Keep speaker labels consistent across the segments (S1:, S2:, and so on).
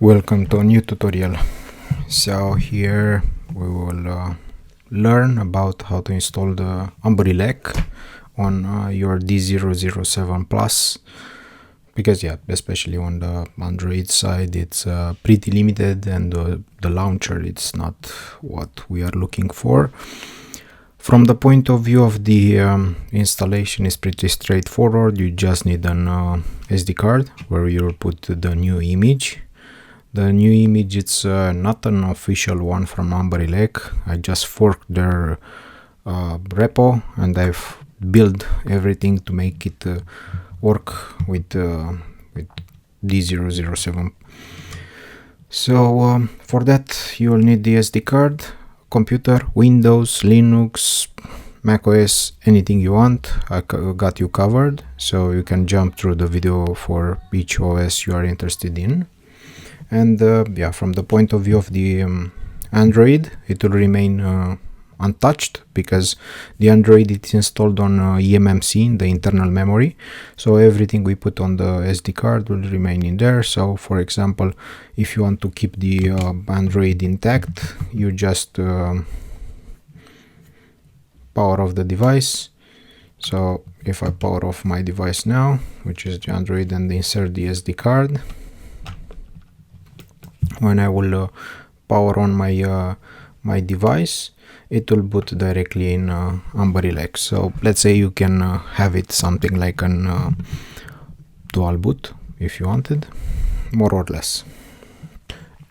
S1: Welcome to a new tutorial. So here we will learn about how to install the AmberELEC on your D007 Plus, because especially on the Android side it's pretty limited, and the launcher it's not what we are looking for. From the point of view of the installation is pretty straightforward. You just need an SD card where you'll put the new image. The new image, it's not an official one from AmberELEC. I just forked their repo and I've built everything to make it work with D007. So for that you will need the SD card, computer, Windows, Linux, macOS, anything you want. I got you covered, so you can jump through the video for each OS you are interested in. And from the point of view of the Android, it will remain untouched, because the Android is installed on eMMC in the internal memory, so everything we put on the SD card will remain in there. So for example, if you want to keep the Android intact, you just power off the device. So if I power off my device now, which is the Android, and insert the SD card, when I will power on my device, it will boot directly in AmberELEC. So let's say you can have it something like an dual boot if you wanted, more or less.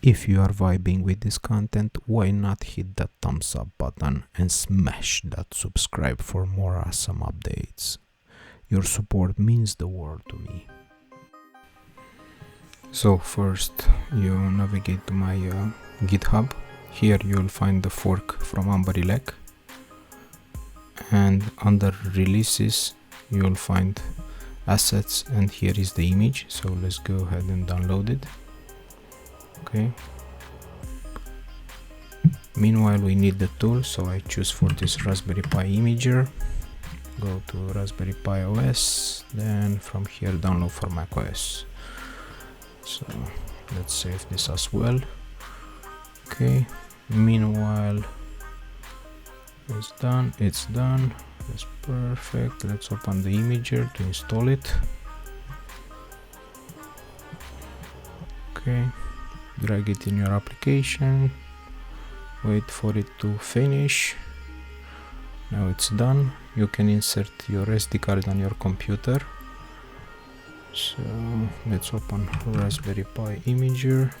S1: If you are vibing with this content, why not hit that thumbs up button and smash that subscribe for more awesome updates. Your support means the world to me. So first you navigate to my GitHub. Here you will find the fork from AmberELEC, and under releases you will find assets, and here is the image. So let's go ahead and download it. Okay. Meanwhile we need the tool, so I choose for this Raspberry Pi imager. Go to Raspberry Pi OS, then from here download for macOS. So let's save this as well. Okay, meanwhile it's done. That's perfect. Let's open the imager to install it. Okay, drag it in your application, wait for it to finish. Now it's done. You can insert your SD card on your computer. So let's open Raspberry Pi imager.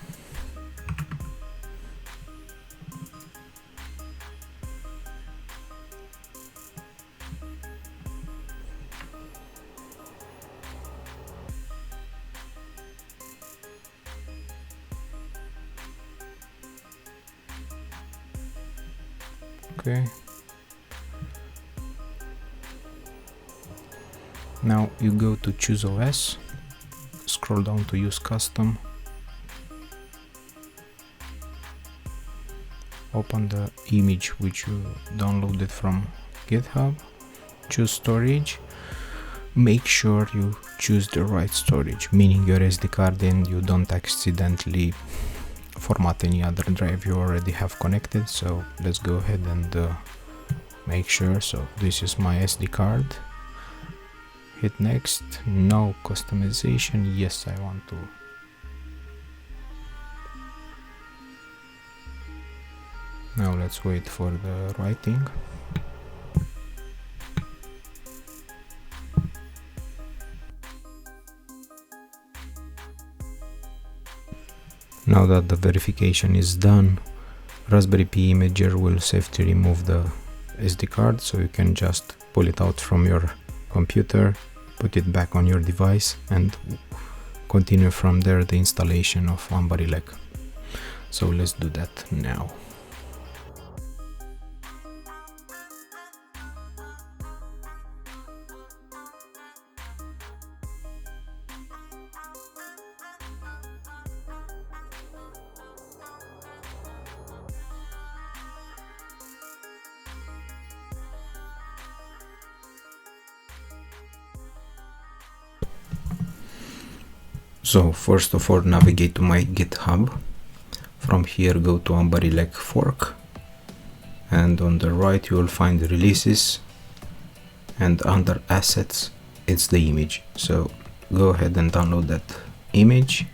S1: Okay. Now you go to choose OS, scroll down to use custom, open the image which you downloaded from GitHub, choose storage. Make sure you choose the right storage, meaning your SD card, and you don't accidentally format any other drive you already have connected. So let's go ahead and make sure. So this is my SD card. Hit next. No customization. Yes, I want to. Now let's wait for the writing. Now that the verification is done, Raspberry Pi imager will safely remove the SD card, so you can just pull it out from your computer, put it back on your device, and continue from there the installation of AmberELEC. So let's do that now. So first of all, navigate to my GitHub. From here, go to AmberELEC fork, and on the right you will find the releases, and under assets it's the image. So go ahead and download that image.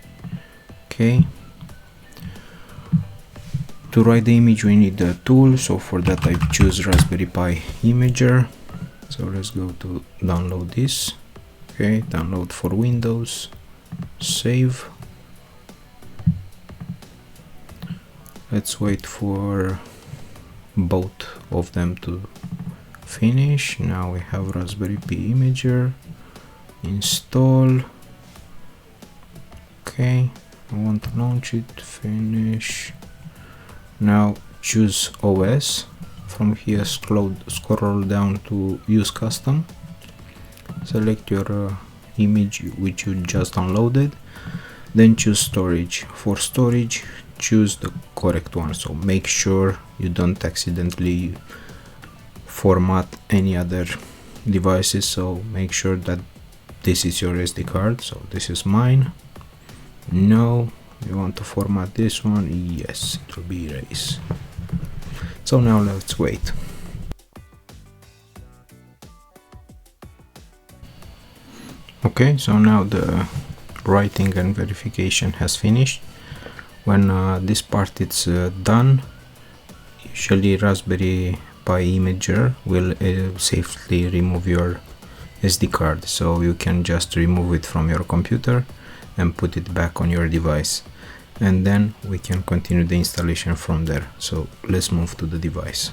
S1: Okay, to write the image we need a tool, so for that I choose Raspberry Pi Imager. So let's go to download this. Okay, download for Windows, save. Let's wait for both of them to finish. Now we have Raspberry Pi Imager, install. Okay, I want to launch it, finish. Now choose OS. From here scroll down to use custom. Select your image which you just downloaded, then choose storage. For storage, choose the correct one, so make sure you don't accidentally format any other devices, so make sure that this is your SD card. So this is mine. No, you want to format this one? Yes, it will be erased. So now let's wait. Okay, so now the writing and verification has finished. When this part is done, usually Raspberry Pi Imager will safely remove your SD card, so you can just remove it from your computer and put it back on your device, and then we can continue the installation from there. So let's move to the device.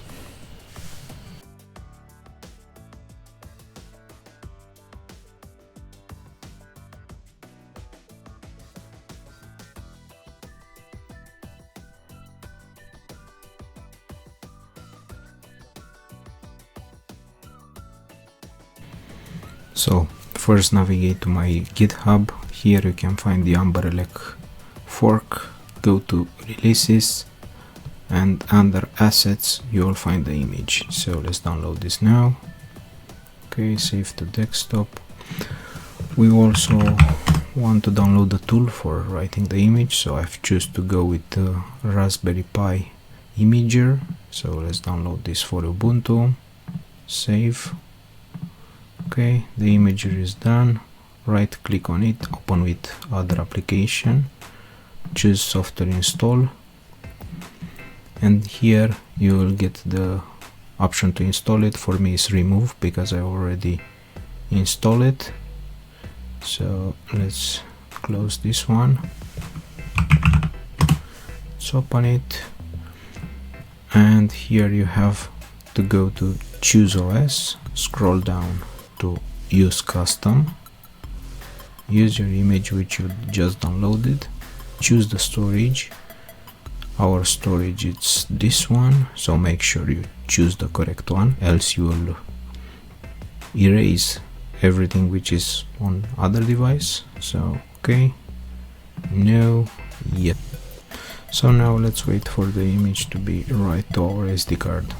S1: So first navigate to my GitHub. Here you can find the AmberELEC fork. Go to releases, and under assets you will find the image. So let's download this now. Okay, save to desktop. We also want to download the tool for writing the image, so I've chosen to go with the Raspberry Pi Imager. So let's download this for Ubuntu, save. Okay, the imager is done. Right click on it, open with other application, choose software install, and here you will get the option to install it. For me it's remove because I already installed it. So let's close this one, let's open it, and here you have to go to choose OS, scroll down to use custom, use your image which you just downloaded, choose the storage. Our storage is this one, so make sure you choose the correct one, else you will erase everything which is on other device. So okay, no, yep. So now let's wait for the image to be right to our SD card.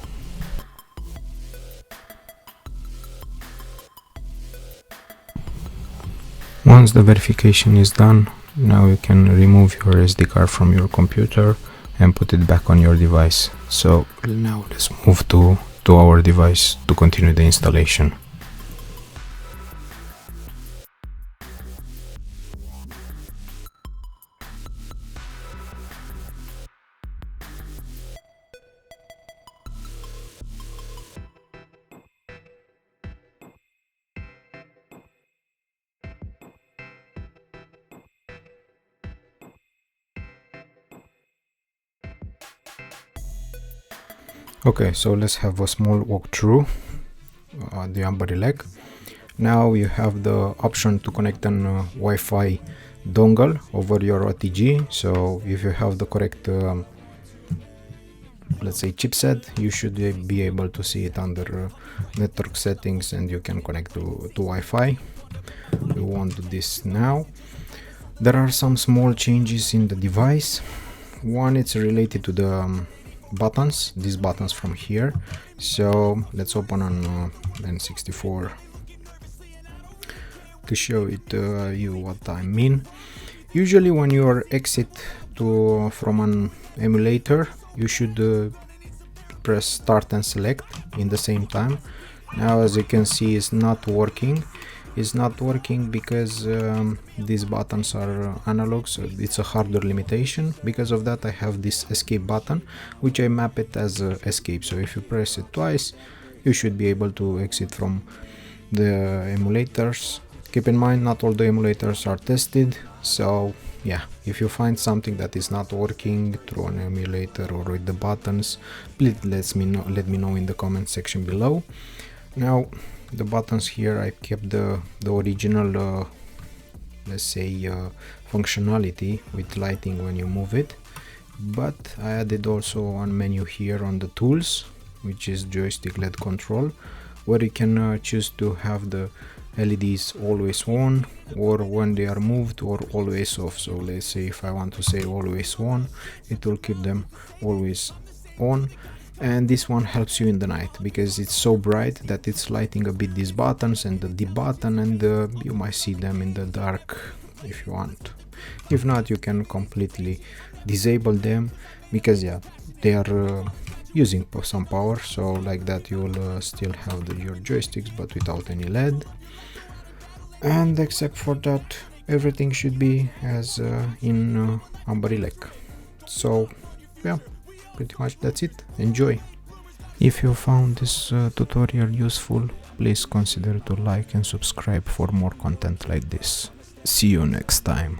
S1: Once the verification is done, now you can remove your SD card from your computer and put it back on your device. So now let's move to our device to continue the installation. Okay, so let's have a small walkthrough the AmberELEC. Now you have the option to connect an Wi-Fi dongle over your OTG. So if you have the correct let's say chipset, you should be able to see it under network settings, and you can connect to Wi-Fi. We won't do this now. There are some small changes in the device. One, it's related to the buttons, these buttons from here. So let's open on N64 to show it you what I mean. Usually when you are exit from an emulator, you should press start and select in the same time. Now as you can see, it's not working. It's not working because these buttons are analog, so it's a hardware limitation. Because of that I have this escape button, which I map it as escape. So if you press it twice, you should be able to exit from the emulators. Keep in mind, not all the emulators are tested, so yeah, if you find something that is not working through an emulator or with the buttons, please let me know in the comment section below. Now the buttons here, I kept the original let's say functionality with lighting when you move it, but I added also one menu here on the tools, which is joystick LED control, where you can choose to have the LEDs always on, or when they are moved, or always off. So let's say if I want to say always on, it will keep them always on. And this one helps you in the night because it's so bright that it's lighting a bit these buttons and the D button, and you might see them in the dark if you want. If not, you can completely disable them because yeah, they are using some power, so like that you will still have your joysticks but without any LED. And except for that, everything should be as in AmberELEC. So yeah, pretty much that's it. Enjoy! If you found this tutorial useful, please consider to like and subscribe for more content like this. See you next time.